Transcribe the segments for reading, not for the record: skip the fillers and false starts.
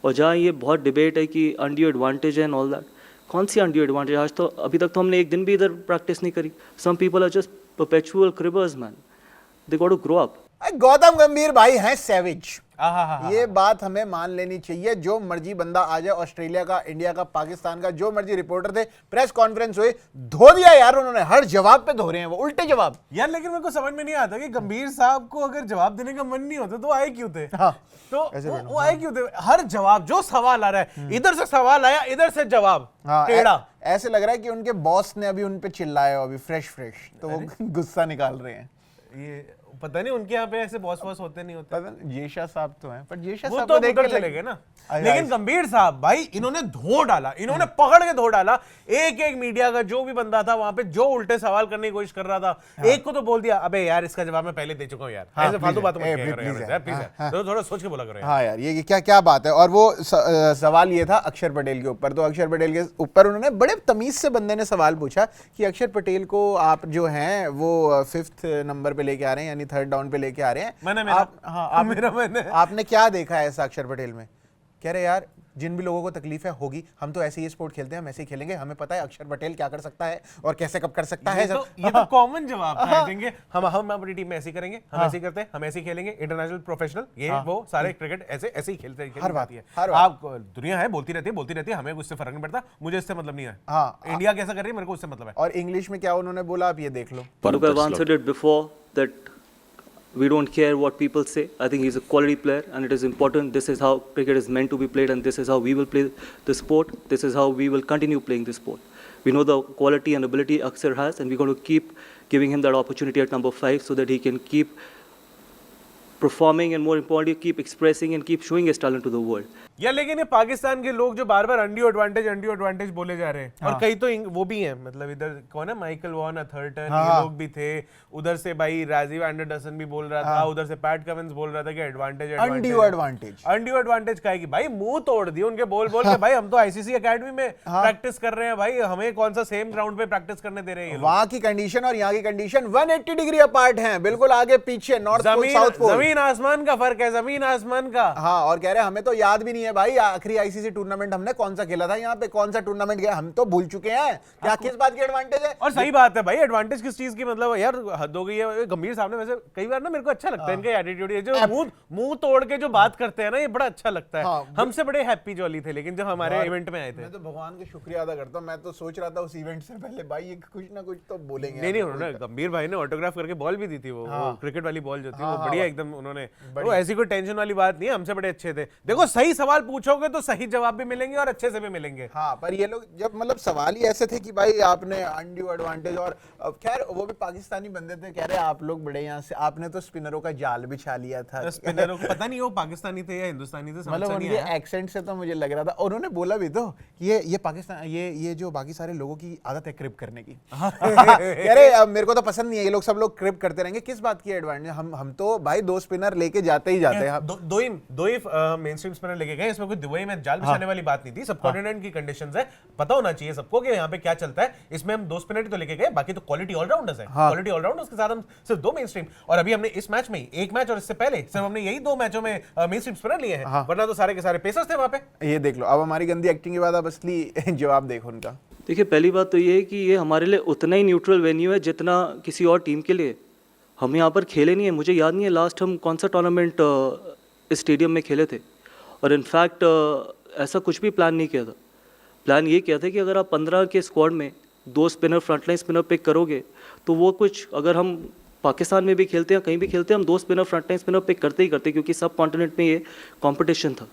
और जहाँ ये बहुत डिबेट है कि undue advantage and all that, कौन सी अनड्यू एडवांटेज? आज तो अभी तक तो हमने एक दिन भी इधर प्रैक्टिस नहीं करी. Some people are just perpetual cribbers man. They got to grow up. Gautam Gambhir भाई हैं सैविज, ये बात हमें मान लेनी चाहिए. जो मर्जी बंदा आ जाए, ऑस्ट्रेलिया का, इंडिया का, पाकिस्तान का, जो मर्जी रिपोर्टर थे, प्रेस कॉन्फ्रेंस हुई, धो दिया यार उन्होंने. हर जवाब पे धो रहे हैं वो, उल्टे जवाब यार. लेकिन मेरे को समझ में नहीं आता कि गंभीर साहब को अगर जवाब देने का मन नहीं होता तो आए क्यों थे? हाँ, तो वो आए क्यों थे? हर जवाब, जो सवाल आ रहा है, इधर से सवाल आया, इधर से जवाब टेढ़ा. ऐसे लग रहा है कि उनके बॉस ने अभी उन पे चिल्लाया अभी फ्रेश तो वो गुस्सा निकाल रहे हैं. ये पता नहीं उनके यहाँ पे ऐसे बॉस होते नहीं होते. पता नहीं, जेशा साहब तो हैं, पर जेशा वो साहब तो को देख के चले गए ना. लेकिन गंभीर साहब भाई, इन्होंने धो डाला, इन्होंने पकड़ के धो डाला. एक एक मीडिया का जो भी बंदा था वहां पे, जो उल्टे सवाल करने की कोशिश कर रहा था, एक को तो बोल दिया, अबे यार इसका जवाब मैं पहले दे चुका हूँ यार. ऐसे फालतू बातों में प्लीज थोड़ा सोच के बोला करो. हाँ यार, ये क्या क्या बात है. और वो सवाल ये था अक्षर पटेल के ऊपर. तो अक्षर पटेल के ऊपर उन्होंने बड़े तमीज से बंदे ने सवाल पूछा कि अक्षर पटेल को आप जो हैं वो 5th नंबर पे लेके आ रहे हैं, यानी 3rd डाउन पे लेके आ रहे हैं. आपने क्या देखा है ऐसा अक्षर पटेल में? कह रहे यार, जिन भी लोगों को तकलीफ है होगी, हम तो ऐसे ही स्पोर्ट खेलते हैं, हम ऐसे ही खेलेंगे, हमें पता है अक्षर पटेल क्या कर सकता है और कैसे कब कर सकता है. ये तो कॉमन जवाब था. देंगे हम अपनी टीम में ऐसे करेंगे, हम ऐसे करते हैं, हम ऐसे खेलेंगे, इंटरनेशनल प्रोफेशनल, ये वो सारे क्रिकेट ऐसे ही खेलते हैं. हर बात है. आप दुनिया है, बोलती रहती है, हमें उससे फर्क नहीं पड़ता, मुझे इससे मतलब नहीं है. इंडिया कैसा कर रही है मेरे को उससे मतलब है. और इंग्लिश में क्या उन्होंने बोला आप ये देख लो. We don't care what people say. I think he's a quality player and it is important. This is how cricket is meant to be played and this is how we will play the sport. This is how we will continue playing the sport. We know the quality and ability Akshar has and we're going to keep giving him that opportunity at number 5 so that he can keep performing and more importantly keep expressing and keep showing his talent to the world. या लेकिन ये पाकिस्तान के लोग जो बार बार undue advantage बोले जा रहे हैं. और कई तो वो भी हैं, मतलब इधर कौन है, माइकल वॉन, थर्टन, ये लोग भी थे. उधर से भाई राजीव एंडरसन भी बोल रहा था, उधर से पैट कमिंस बोल रहा था कि अनड्यू एडवांटेज का है कि भाई मुंह तोड़ दिए उनके बोल के. भाई हम तो आईसीसी एकेडमी में प्रैक्टिस कर रहे हैं भाई, हमें कौन सा सेम ग्राउंड पे प्रैक्टिस करने दे रहे हैं. वहां की कंडीशन और यहाँ की कंडीशन 180 डिग्री अपार्ट है, बिल्कुल आगे पीछे, नॉर्थ पोल साउथ पोल, जमीन आसमान का फर्क है, जमीन आसमान का. हाँ, और कह रहे हमें तो याद भी नहीं है भाई आखिरी आईसीसी टूर्नामेंट हमने कौन सा खेला था, यहाँ पे कौन सा टूर्नामेंट गया, हम तो भूल चुके हैं. क्या किस बात की एडवांटेज है? और सही बात है भाई, एडवांटेज किस चीज की, मतलब यार हद हो गई है. गंभीर साहब ने वैसे कई बार ना मेरे को अच्छा लगता है इनका एटीट्यूड, ये जो मुंह तोड़ के जो बात करते हैं ना, ये बड़ा अच्छा लगता है. हमसे बड़े हैप्पी जॉली थे लेकिन जब हमारे इवेंट में आए थे. मैं तो भगवान का शुक्रिया अदा करता हूँ. मैं तो सोच रहा था उस इवेंट से पहले भाई ये कुछ ना कुछ तो बोलेंगे. नहीं उन्होंने, गंभीर भाई ने ऑटोग्राफ करके बॉल भी दी थी, वो क्रिकेट वाली बॉल जो थी वो बढ़िया एकदम. उन्होंने वो ऐसी कोई टेंशन वाली बात नहीं है, हमसे बड़े अच्छे थे. देखो सही सवाल पूछोगे तो सही जवाब भी मिलेंगे और अच्छे से भी मिलेंगे. हाँ, पर ये लोग जब मतलब सवाल ही ऐसे थे कि भाई आपने अनड्यू एडवांटेज, और खैर वो भी पाकिस्तानी बंदे थे, कह रहे आप लोग बड़े यहाँ से, आपने तो स्पिनरों का जाल बिछा लिया था. स्पिनरों को पता नहीं वो पाकिस्तानी थे या हिंदुस्तानी थे, मतलब उनके एक्सेंट से तो मुझे लग रहा था. और उन्होंने बोला भी तो ये पाकिस्तान, ये जो बाकी सारे लोगों की आदत है क्रिप करने की. कह रहे मेरे को तो पसंद नहीं है, ये लोग सब लोग क्रिप करते रहेंगे, किस बात की एडवांटेज. हम तो भाई 2 स्पिनर लेके जाते ही जाते हैं. दो ही मेन स्ट्रीम स्पिनर लेके गए, इसमें कोई दुबई में जाल बिछाने वाली बात नहीं थी. सब कॉन्टिनेंट की कंडीशंस है, पता होना चाहिए सबको कि यहाँ पे क्या चलता है. इसमें हम 2 स्पिनर ही तो लेके गए, बाकी तो क्वालिटी ऑलराउंडर्स है. क्वालिटी ऑलराउंडर्स के साथ हम सिर्फ 2 मेन स्ट्रीम, और अभी हमने इस मैच में एक मैच और इससे पहले सिर्फ हमने यही 2 मैचों में मेन स्ट्रीम स्पिनर लिए हैं. वरना तो सारे के सारे पेसर्स थे वहां पे. ये देख लो, अब हमारी गंदी एक्टिंग के बाद अब असली जवाब देखो उनका. देखिए, पहली बात तो ये है कि ये हमारे लिए उतना ही न्यूट्रल वेन्यू है जितना किसी और टीम के लिए. हम यहाँ पर खेले नहीं है, मुझे याद नहीं है लास्ट हम कौन सा टूर्नामेंट इस स्टेडियम में खेले थे. और इनफैक्ट ऐसा कुछ भी प्लान नहीं किया था. प्लान ये किया था कि अगर आप 15 के स्क्वाड में 2 स्पिनर, फ्रंटलाइन स्पिनर पिक करोगे तो वो कुछ, अगर हम पाकिस्तान में भी खेलते हैं, कहीं भी खेलते हैं, हम 2 स्पिनर, फ्रंटलाइन स्पिनर पिक करते ही करते, क्योंकि सब कॉन्टिनेंट में ये कंपटीशन था.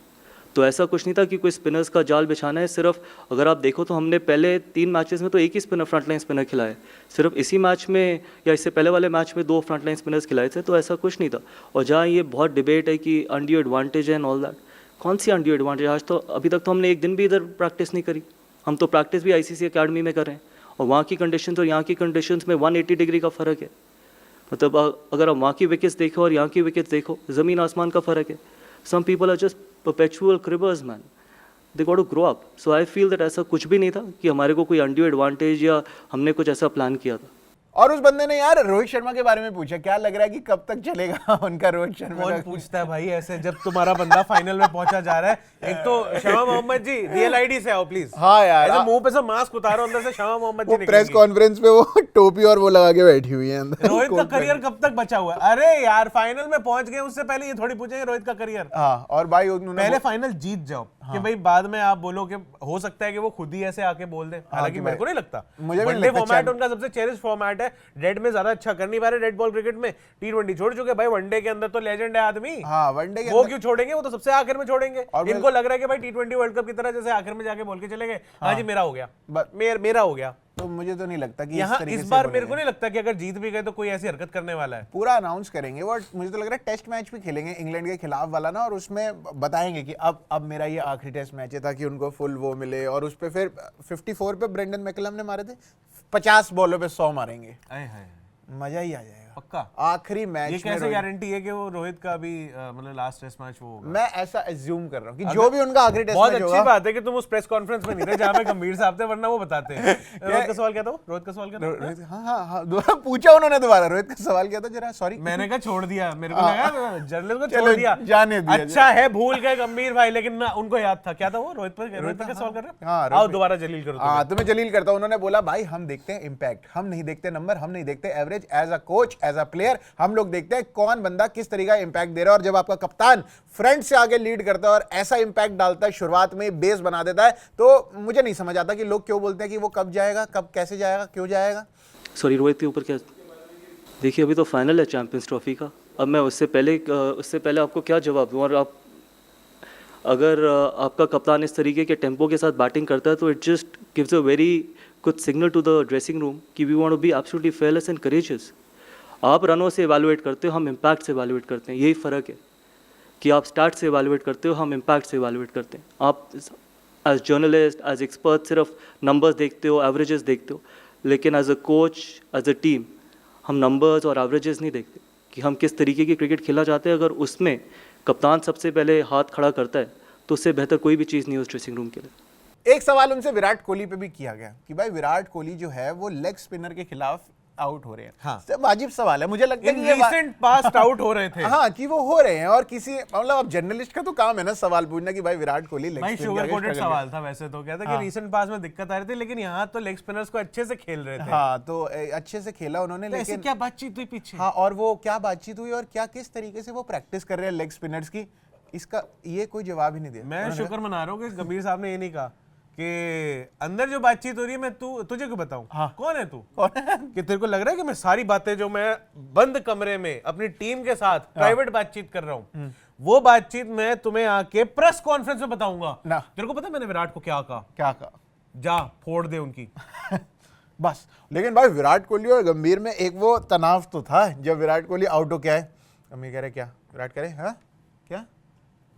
तो ऐसा कुछ नहीं था कि कोई स्पिनर्स का जाल बिछाना है. सिर्फ अगर आप देखो तो हमने पहले 3 मैचेस में तो एक ही स्पिनर, फ्रंटलाइन स्पिनर खिलाए. सिर्फ इसी मैच में या इससे पहले वाले मैच में 2 फ्रंटलाइन स्पिनर्स खिलाए थे. तो ऐसा कुछ नहीं था. और जहाँ ये बहुत डिबेट है कि undue advantage and all that, कौन सी अनड्यू एडवांटेज? आज तो अभी तक तो हमने एक दिन भी इधर प्रैक्टिस नहीं करी. हम तो प्रैक्टिस भी आईसीसी एकेडमी में कर रहे हैं. और वहाँ की कंडीशंस और यहाँ की कंडीशंस में 180 डिग्री का फ़र्क है. मतलब अगर आप वहाँ की विकेट्स देखो और यहाँ की विकेट्स देखो, ज़मीन आसमान का फ़र्क है. Some people are just perpetual cribbers man. They got to grow up. So I feel that ऐसा कुछ भी नहीं था कि हमारे को कोई अनड्यू एडवांटेज या हमने कुछ ऐसा प्लान किया था. और उस बंदे ने यार रोहित शर्मा के बारे में पूछा, क्या लग रहा है कि कब तक चलेगा उनका रोहित शर्मा कौन का? पूछता है भाई ऐसे जब तुम्हारा बंदा फाइनल में पहुंचा जा रहा है। एक तो शमा मोहम्मद जी रियल आईडी से आओ प्लीज। हाँ यार, ऐसे मुंह पे से मास्क उतारो, अंदर से शमा मोहम्मद जी वो प्रेस कॉन्फ्रेंस पे वो टोपी और वो लगा के बैठी हुई है अंदर। रोहित का करियर कब तक बचा हुआ है? अरे यार फाइनल में पहुंच गए, उससे पहले ये थोड़ी पूछेंगे रोहित का करियर। हाँ, और भाई उन्होंने पहले फाइनल जीत जाओ कि भाई बाद में आप बोलो कि हो सकता है कि वो खुद ही ऐसे आके बोल दे। हालांकि मेरे को नहीं लगता, मुझे भी नहीं वनडे लगता। फॉर्मेट उनका सबसे चेरिश फॉर्मेट है। रेड में ज्यादा अच्छा कर नहीं पा रहे, रेड बॉल क्रिकेट में T20 छोड़ चुके भाई। वनडे के अंदर तो लेजेंड है आदमी। हाँ, वनडे के वो क्यों छोड़ेंगे? वो तो सबसे आखिर में छोड़ेंगे। और इनको लग रहा है कि भाई T20 वर्ल्ड कप की तरह जैसे आखिर में जाके बोल के चले गए हाँ जी मेरा हो गया, मेरा हो गया। तो मुझे तो नहीं लगता कि यहाँ तरीके इस से बार बोलेंगे। मेरे को नहीं लगता कि अगर जीत भी गए तो कोई ऐसी हरकत करने वाला है। पूरा अनाउंस करेंगे वो। मुझे तो लग रहा है टेस्ट मैच भी खेलेंगे इंग्लैंड के खिलाफ वाला ना, और उसमें बताएंगे कि अब मेरा ये आखिरी टेस्ट मैच है, ताकि उनको फुल वो मिले। और उस पे फिर 54 पे ब्रेंडन मैकलम ने मारे थे, 50 बॉलों पे 100 मारेंगे, मजा ही आ जाएगा पक्का। आखिरी मैच ये में कैसे गारंटी है कि वो रोहित का भी मतलब लास्ट टेस्ट मैच वो होगा? मैं ऐसा एज्यूम कर रहा हूँ कि जो भी उनका आखिरी टेस्ट बहुत मैच अच्छी होगा। बात है कि तुम उस प्रेस कॉन्फ्रेंस में नहीं थे जहां पे गंभीर साहब थे, वरना वो बताते हैं। रोहित का सवाल क्या था? रोहित का सवाल क्या था? रोहित, हाँ, दोबारा पूछा उन्होंने, दोबारा रोहित का सवाल क्या था जरा? सॉरी, मैंने कहा छोड़ दिया, मेरे को लगा जर्नलिस्ट को चलो, छोड़ दिया, जाने दिया। अच्छा है भूल गए गंभीर भाई, लेकिन ना उनको याद था। क्या था वो? रोहित पर क्या सवाल कर रहे हाँ, हो? आओ दोबारा जलील करो। हाँ, तुम्हें जलील करता हूं। उन्होंने बोला भाई हम देखते हैं इम्पैक्ट, हम नहीं देखते नंबर, हम नहीं देखते average. As a coach, as a player, हम लोग देखते हैं कौन बंदा किस तरीके का इम्पैक्ट दे रहा है। और जब आपका कप्तान फ्रंट से आगे लीड करता है और ऐसा इम्पैक्ट डालता है, शुरुआत में बेस बना देता है, तो मुझे नहीं समझ आता कि लोग क्यों बोलते हैं कि वो कब जाएगा, कब कैसे जाएगा, क्यों जाएगा। सॉरी, रोहित के ऊपर क्या? देखिए अभी तो फाइनल है चैंपियंस ट्रॉफी का। अब मैं उससे पहले आपको क्या जवाब दूँ? और आप अगर आपका कप्तान इस तरीके के टेम्पो के साथ बैटिंग करता है तो it just gives a very good signal to the dressing room कि we want to be absolutely fearless and courageous. आप रनों से एवेलुएट करते हो, हम इम्पैक्ट से एवेलुएट करते हैं। यही फ़र्क है कि आप स्टार्ट से एवेलुएट करते हो, हम इम्पैक्ट से एवेलुएट करते हैं। आप एज जर्नलिस्ट, एज एक्सपर्ट सिर्फ नंबर्स देखते हो, एवरेजेस देखते हो, लेकिन as a coach, as a team, हम नंबर्स और एवरेजेस नहीं देखते कि हम किस तरीके की क्रिकेट खेलना चाहते हैं। अगर उसमें कप्तान सबसे पहले हाथ खड़ा करता है तो उससे बेहतर कोई भी चीज़ नहीं है उस ड्रेसिंग रूम के लिए। एक सवाल उनसे विराट कोहली पे भी किया गया कि भाई विराट कोहली जो है वो लेग स्पिनर के खिलाफ आउट हो रहे हैं। हाँ। सब वाजिब सवाल है, मुझे लगता है इन कि ये रीसेंट पास्ट आउट हो रहे थे। हाँ, कि वो हो रहे हैं। और किसी मतलब अब जर्नलिस्ट का तो काम है ना सवाल पूछना कि भाई विराट कोहली लेग भाई स्पिन शुगर के आगे कोटेड struggle सवाल था वैसे तो। क्या था कि रीसेंट पास में दिक्कत आ रही थी, लेकिन यहाँ तो लेग स्पिनर्स को अच्छे से खेल रहे थे। हाँ, तो अच्छे से खेला उन्होंने, तो ऐसे लेकिन क्या बातचीत हुई पीछे? हाँ, और वो क्या बातचीत हुई और क्या किस तरीके से वो प्रैक्टिस कर रहे हैं लेग स्पिनर्स की, इसका ये कोई जवाब ही नहीं दिया। मैं शुक्र मना रहा हूँ कि गंभीर साहब ने ये नहीं कहा कि अंदर जो बातचीत हो रही है मैं तुझे क्यों बताऊं? हाँ। कौन है तू? कि तेरे को लग रहा है कि मैं सारी बातें जो मैं बंद कमरे में अपनी टीम के साथ प्राइवेट बातचीत कर रहा हूं, वो बातचीत मैं तुम्हें आके प्रेस कॉन्फ्रेंस में बताऊंगा ना। तेरे को पता है मैंने विराट को क्या कहा? क्या कहा? जा फोड़ दे उनकी। बस। लेकिन भाई विराट कोहली और गंभीर में एक वो तनाव तो था जब विराट कोहली आउट हो, क्या है गंभीर कह रहे क्या विराट करे, हाँ क्या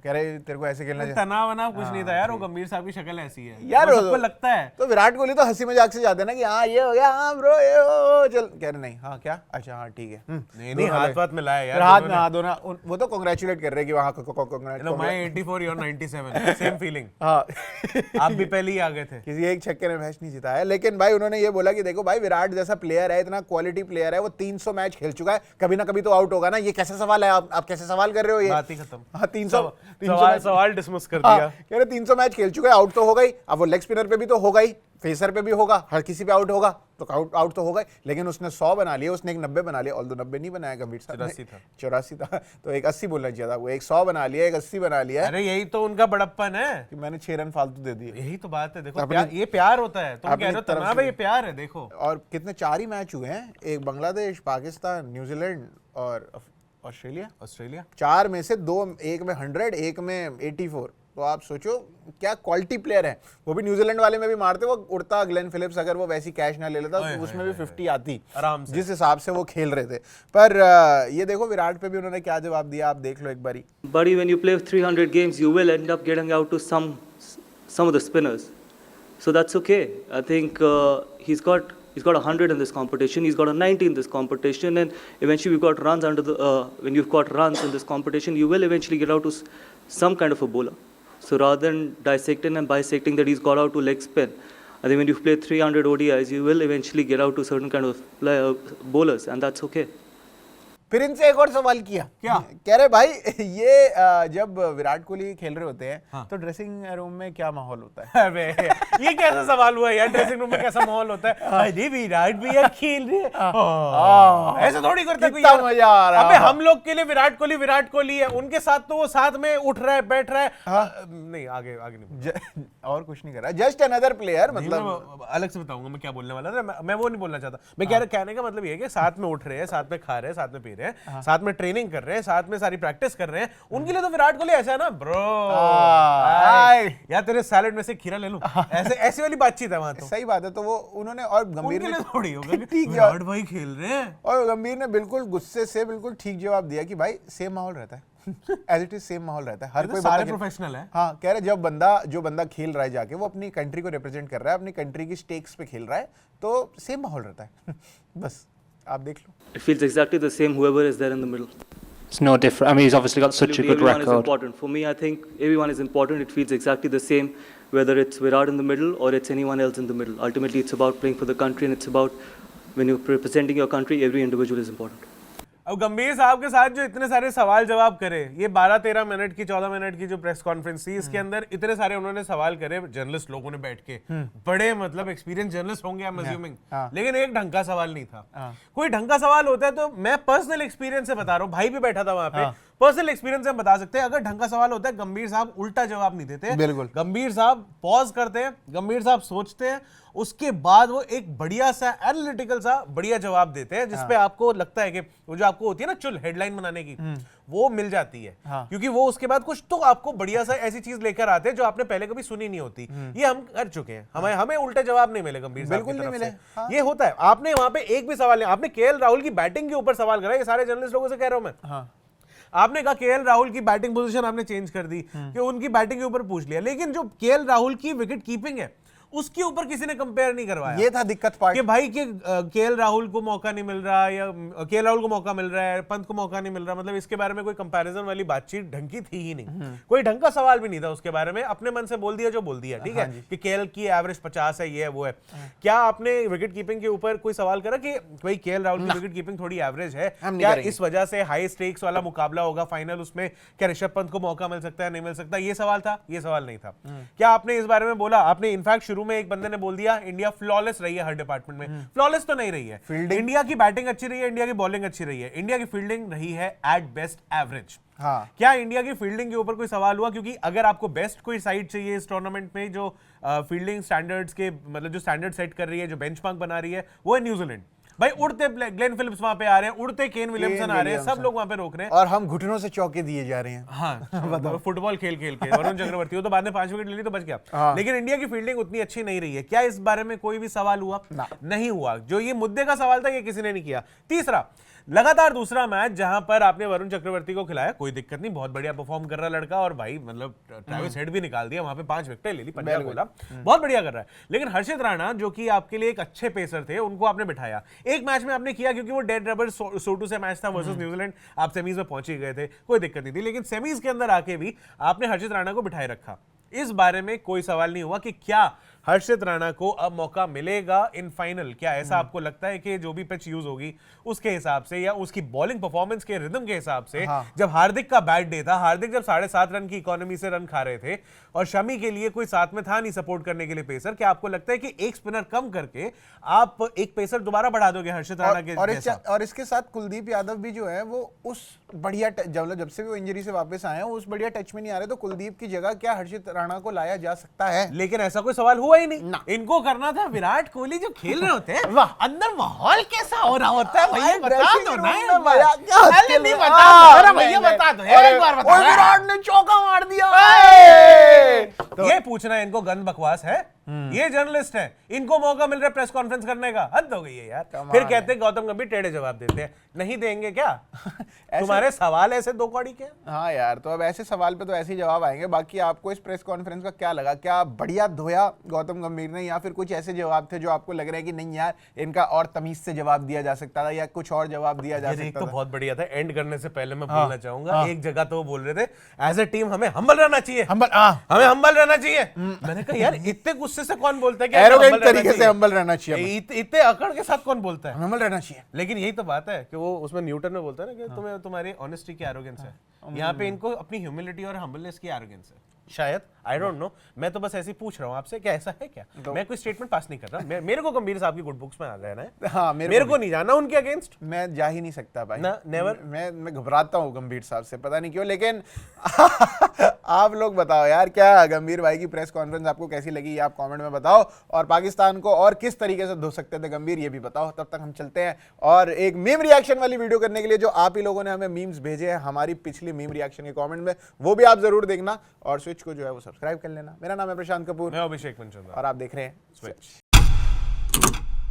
कह रहे तेरे को ऐसे खेलना चाहिए। तनाव वनाव कुछ नहीं था यार, वो गंभीर साहब की शक्ल ऐसी है यार, वो सबको लगता है। तो विराट कोहली तो हंसी मजाक से जाते हैं ना कि हाँ ये हो गया, हाँ ब्रो ये हो, चल कह रहे नहीं, हाँ क्या, अच्छा हाँ ठीक है, नहीं हाथ वाथ मिलाया यार, हाथ में हाथ दोनों। वो तो कांग्रेचुलेट कर रहे हैं कि वहाँ मैं 84 you're 97 सेम फीलिंग। हाँ आप भी पहले ही आ गए थे। किसी एक छक्के ने मैच नहीं जिताया। लेकिन भाई उन्होंने ये बोला कि देखो भाई विराट जैसा प्लेयर है, इतना क्वालिटी प्लेयर है, वो 300 मैच खेल चुका है, कभी ना कभी तो आउट होगा ना। ये कैसे सवाल है, आप कैसे सवाल कर रहे हो? ये बात ही खत्म। हाँ, 300 सवाल डिसमिस कर हाँ, दिया। कह रहे 300 मैच खेल चुका है, आउट तो होगा ही। अब वो लेग स्पिनर पे भी तो होगा ही, फेसर पे भी होगा, हर किसी पे आउट होगा, तो आउट तो होगा ही। लेकिन उसने 100 बना लिया, उसने एक 90 बना लिया, ऑल 90 नहीं बनाया गंभीर साहब ने, 84 था, तो एक 80 बोलना चाहिए था। वो एक 100 बना लिया, एक 80 बना लिया। अरे यही तो उनका बड़प्पन है कि मैंने 6 रन फालतू दे दिए। यही तो बात है। देखो ये प्यार होता है, तुम कह रहे हो तनाव है, ये प्यार है। देखो और कितने 4 ही मैच हुए हैं, एक बांग्लादेश, पाकिस्तान, न्यूजीलैंड और ऑस्ट्रेलिया। 4 में से 2, एक में 100, एक में 84। तो आप सोचो क्या क्वालिटी प्लेयर है। वो भी न्यूजीलैंड वाले में भी मारते, वो उड़ता ग्लेन फिलिप्स, अगर वो वैसी कैच ना ले लेता तो उसमें भी 50 आती आराम से, जिस हिसाब से वो खेल रहे थे। पर ये देखो विराट पे भी उन्होंने क्या जवाब दिया, आप देख लो एक बारी। Buddy, when you play 300 games, you will end up getting out to some of the spinners. So that's okay. I think he's got 100 in this competition. He's got a 90 in this competition, and eventually we've got runs when you've got runs in this competition, you will eventually get out to some kind of a bowler. So rather than dissecting and bisecting that he's got out to leg spin, I think when you've played 300 ODIs, you will eventually get out to certain kind of bowlers, and that's okay. फिर इनसे एक और सवाल किया, क्या? कह रहे भाई ये जब विराट कोहली खेल रहे होते हैं तो ड्रेसिंग रूम में क्या माहौल होता है? अबे ये कैसा सवाल हुआ यार, ड्रेसिंग रूम में कैसा माहौल होता है? अरे विराट भैया खेल रहे हैं, ऐसे थोड़ी करता कोई कितना यार। मजा आ रहा है। अबे हम लोग के लिए विराट कोहली है, उनके साथ तो वो साथ में उठ रहा है, बैठ रहा है। नहीं आगे नहीं और कुछ नहीं कर रहा, जस्ट अनदर प्लेयर। मतलब मैं अलग से बताऊंगा मैं क्या बोलने वाला था। मैं वो नहीं बोलना चाहता। मैं कह रहा, कहने का मतलब ये है कि साथ में उठ रहे हैं, साथ में खा रहे हैं, साथ में पी रहे हैं, साथ में ट्रेनिंग कर रहे हैं, साथ में सारी प्रैक्टिस कर रहे हैं। उनके लिए तो विराट कोहली ऐसा है ना ब्रो, यार तेरे सैलेड में से खीरा ले लूं, ऐसे ऐसी वाली बातचीत है वहां तो। सही बात है। तो वो उन्होंने, और गंभीर उनके ने लिए थोड़ी होगा ठीक है, विराट भाई खेल रहे हैं। और गंभीर ने बिल्कुल गुस्से से बिल्कुल ठीक जवाब दिया कि भाई सेम माहौल रहता है, एज इट इज सेम माहौल रहता है। हर कोई सारे बंदा प्रोफेशनल है। हाँ, कह रहे जो बंदा खेल रहा है जाके, वो अपनी कंट्री को रिप्रेजेंट कर रहा है, अपनी कंट्री की स्टेक्स पे खेल रहा है, तो सेम माहौल रहता है। बस आप देख लो। It feels exactly the same whoever is there in the middle. It's no different. I mean, he's obviously got such a Absolutely, good everyone is record. important. For me, I think everyone is important. It feels exactly the same, whether it's Virat in the middle or it's anyone else in the middle. Ultimately, it's about playing for the country, and it's about when you're representing your country, every individual is important. अब गंभीर साहब के साथ जो इतने सारे सवाल जवाब करे, ये 12-13 मिनट की 14 मिनट की जो प्रेस कॉन्फ्रेंस थी, इसके अंदर इतने सारे उन्होंने सवाल करे जर्नलिस्ट लोगों ने बैठ के, बड़े मतलब एक्सपीरियंस जर्नलिस्ट होंगे आई एम अज्यूमिंग, लेकिन एक ढंग का सवाल नहीं था। कोई ढंग का सवाल होता है तो मैं पर्सनल एक्सपीरियंस से बता रहा हूँ, भाई भी बैठा था वहां पे, पर्सनल एक्सपीरियंस से हम बता सकते हैं। अगर ढंग का सवाल होता है, गंभीर साहब उल्टा जवाब नहीं देते, बिल्कुल। गंभीर साहब पॉज करते हैं, गंभीर साहब सोचते हैं, उसके बाद वो एक बढ़िया सा एनालिटिकल सा बढ़िया जवाब देते हैं, जिसपे आपको लगता है कि वो जो आपको होती है ना चुल हेडलाइन बनाने की, वो मिल जाती है। क्योंकि वो उसके बाद कुछ तो आपको बढ़िया सा ऐसी चीज लेकर आते हैं जो आपने पहले कभी सुनी नहीं होती। ये हम कर चुके हैं, हमें उल्टे जवाब नहीं मिले गंभीर साहब बिल्कुल की नहीं तरफ मिले। से। ये होता है। आपने वहां पे एक भी सवाल नहीं, आपने केएल राहुल की बैटिंग के ऊपर सवाल करा, ये सारे जर्नलिस्ट लोगों से कह रहा हूं मैं। आपने कहा केएल राहुल की बैटिंग पोजीशन आपने चेंज कर दी, कि उनकी बैटिंग के ऊपर पूछ लिया, लेकिन जो केएल राहुल की विकेट कीपिंग है उसके ऊपर किसी ने कंपेयर नहीं करवाया। ये था दिक्कत पार्ट कि भाई के केएल राहुल को मौका नहीं मिल रहा, या केएल राहुल को मौका मिल रहा है, पंत को मौका नहीं मिल रहा, मतलब इसके बारे में कोई कंपैरिजन वाली बातचीत ढंग की थी ही नहीं। कोई ढंग का सवाल भी नहीं था उसके बारे में, अपने मन से बोल दिया जो बोल दिया, ठीक है, कि केएल की एवरेज 50 है, ये है वो है। क्या आपने विकेट कीपिंग के ऊपर कोई सवाल करा कि भाई केएल राहुल की विकेट कीपिंग थोड़ी एवरेज है, क्या इस वजह से हाई स्टेक्स वाला मुकाबला होगा फाइनल, उसमें क्या ऋषभ पंत को मौका मिल सकता है, नहीं मिल सकता? ये सवाल था, ये सवाल नहीं था। क्या आपने इस बारे में बोला? आपने इनफैक्ट शुरू में एक बंदे ने बोल दिया इंडिया फ्लॉलेस रही है हर डिपार्टमेंट में। फ्लॉलेस तो नहीं रही है, इंडिया की बैटिंग अच्छी रही है, इंडिया की बॉलिंग अच्छी रही है, इंडिया की फील्डिंग रही है एट बेस्ट एवरेज। क्या इंडिया की फील्डिंग के ऊपर कोई सवाल हुआ? क्योंकि अगर आपको बेस्ट कोई साइड चाहिए इस टूर्नामेंट में जो फील्डिंग स्टैंडर्ड्स के मतलब जो स्टैंडर्ड सेट कर रही है, जो बेंचमार्क बना रही है, वो है न्यूजीलैंड। भाई उड़ते ग्लेन फिलिप्स वहां पे आ रहे हैं, उड़ते केन विलियमसन आ रहे हैं, सब लोग वहां पे रोक रहे हैं, और हम घुटनों से चौके दिए जा रहे हैं। हाँ, फुटबॉल खेल खेल के वरुण चक्रवर्ती, वो तो बाद में 5 विकेट ले ली तो बच गया, लेकिन इंडिया की फील्डिंग उतनी अच्छी नहीं रही है। क्या इस बारे में कोई भी सवाल हुआ? नहीं हुआ। जो ये मुद्दे का सवाल था, ये किसी ने नहीं किया। तीसरा, लगातार दूसरा मैच जहां पर आपने वरुण चक्रवर्ती को खिलाया, कोई दिक्कत नहीं, बहुत बढ़िया परफॉर्म कर रहा लड़का, और भाई मतलब ट्रेविस हेड भी निकाल दिया वहां पे, 5 विकेट ले ली, पंजाब बोला, बहुत बढ़िया कर रहा है। लेकिन हर्षित राणा जो कि आपके लिए एक अच्छे पेसर थे, उनको आपने बिठाया। एक मैच में आपने किया क्योंकि वो डेड रबर सोटू से मैच था वर्सेस न्यूजीलैंड, आप सेमीज में पहुंच ही गए थे, कोई दिक्कत नहीं थी, लेकिन सेमीज के अंदर आके भी आपने हर्षित राणा को बिठाए रखा। इस बारे में कोई सवाल नहीं हुआ कि क्या हर्षित राणा को अब मौका मिलेगा इन फाइनल? क्या ऐसा आपको लगता है कि जो भी पिच यूज होगी उसके हिसाब से, या उसकी बॉलिंग परफॉर्मेंस के रिदम के हिसाब से, जब हार्दिक का बैड डे था, हार्दिक जब 7.5 रन की इकोनॉमी से रन खा रहे थे और शमी के लिए कोई साथ में था नहीं सपोर्ट करने के लिए पेसर, क्या आपको लगता है कि एक स्पिनर कम करके आप एक पेसर दोबारा बढ़ा दोगे हर्षित राणा के जैसा? और इसके साथ कुलदीप यादव भी जो है वो उस बढ़िया जब से वो इंजरी से वापस आए हैं, उस बढ़िया टच में नहीं आ रहे, तो कुलदीप की जगह क्या हर्षित राणा को लाया जा सकता है? लेकिन ऐसा कोई सवाल हुआ ही नहीं। इनको करना था विराट कोहली जो खेल रहे होते हैं, अंदर माहौल कैसा हो रहा होता है भैया बता दो ना, नहीं बता भैया, बता दो एक बार, बता विराट ने चौका मार दिया। ये पूछना इनको गंद बकवास है? ये जर्नलिस्ट है, इनको मौका मिल रहा है प्रेस कॉन्फ्रेंस करने का, हद हो गई है यार। फिर कहते हैं गौतम गंभीर टेढ़े जवाब देते हैं, नहीं देंगे क्या? तुम्हारे सवाल ऐसे दो कौड़ी के? हाँ यार, तो अब ऐसे सवाल पे तो ऐसे ही जवाब आएंगे। बाकी आपको इस प्रेस कॉन्फ्रेंस का क्या लगा? क्या बढ़िया धोया गौतम गंभीर ने, या फिर कुछ ऐसे जवाब थे जो आपको लग रहा है कि नहीं यार इनका और तमीज से जवाब दिया जा सकता था, या कुछ और जवाब दिया जा सकता था? तो बहुत बढ़िया था। एंड करने से पहले मैं बोलना चाहूंगा, एक जगह तो वो बोल रहे थे एज ए टीम हमें हम्बल रहना चाहिए, हमें हम्बल रहना चाहिए। मैंने कहा यार इतने गुस्से गुस्से से कौन बोलता है कि एरोगेंट humble रहना तरीके से चाहिए? हम्बल रहना चाहिए, इतने अकड़ के साथ कौन बोलता है? हम्बल रहना चाहिए। लेकिन यही तो बात है कि वो उसमें न्यूटन में बोलता है ना कि तुम्हें तुम्हारी ऑनेस्टी की एरोगेंस है, यहाँ पे इनको अपनी ह्यूमिलिटी और हम्बलनेस की एरोगेंस है शायद, आई डोंट नो। मैं तो बस ऐसे ही पूछ रहा हूँ आपसे, क्या ऐसा है क्या? मैं कोई स्टेटमेंट पास नहीं कर रहा, मेरे को गंभीर साहब की गुड बुक्स में आ रहना है। हाँ, मेरे को नहीं जाना उनके अगेंस्ट, मैं जा ही नहीं सकता भाई ना, never। मैं घबराता हूँ गंभीर साहब से, पता नहीं क्यों। लेकिन आप लोग बताओ यार, क्या गंभीर भाई की प्रेस कॉन्फ्रेंस आपको कैसी लगी, ये आप कमेंट में बताओ। और पाकिस्तान को और किस तरीके से धो सकते थे गंभीर, ये भी बताओ। तब तक हम चलते हैं और एक मीम रिएक्शन वाली वीडियो करने के लिए, जो आप ही लोगों ने हमें मीम्स भेजे हैं हमारी पिछली मीम रिएक्शन के कमेंट में, वो भी आप जरूर देखना और स्विच को जो है वो सब्सक्राइब कर लेना। मेरा नाम है प्रशांत कपूर मैं अभिषेक मनचंदा और आप देख रहे हैं स्विच।